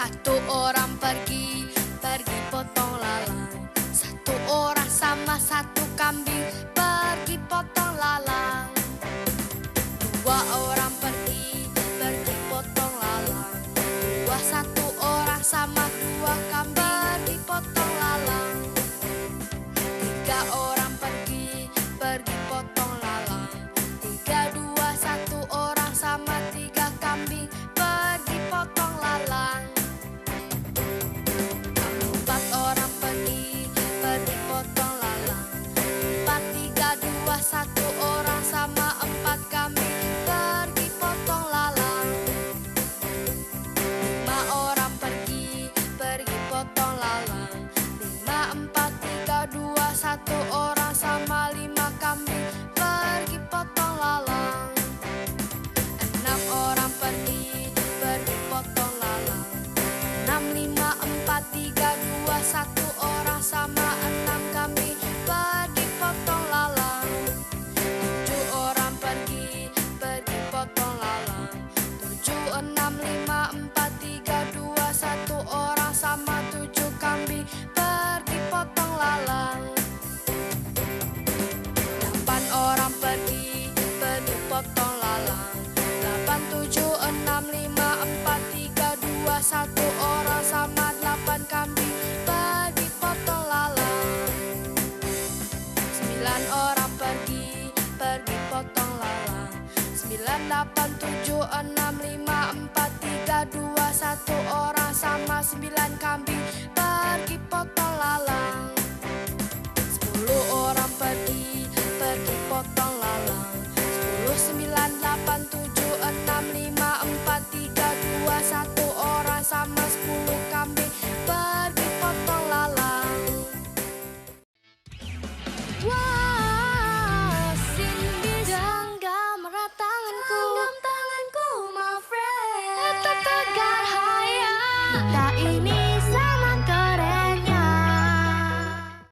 Satu orang pergi potong lalang. Satu orang sama satu kambing pergi potong lalang. Dua orang pergi potong lalang. Satu orang sama dua kambing pergi potong lalang. Tiga orang pergi potong lalang. Tiga, dua, satu orang sama tiga kambing pergi potong lalang. Empat orang pergi potong lalang. Empat, tiga, dua, satu orang sama empat kambing pergi potong lalang. Lima orang pergi potong lalang. Lima, empat, tiga, dua, satu orang sama lima kambing pergi potong lalang. Enam orang pergi potong lalang. Enam, lima, empat, tiga, dua, satu orang sama enam kambing pergi potong lalang. Tujuh orang pergi potong lalang. Tujuh, enam, lima, empat, tiga, dua, satu orang sama tujuh kambing pergi potong lalang. Delapan orang pergi potong lalang. Delapan, tujuh, enam, lima, empat, tiga, dua, satu orang sama delapan kambing pergi potong lalang. Sembilan orang pergi potong lalang. Sembilan, delapan, tujuh, enam, lima, empat, tiga, dua, satu orang sama sembilan kambing pergi potong lalang.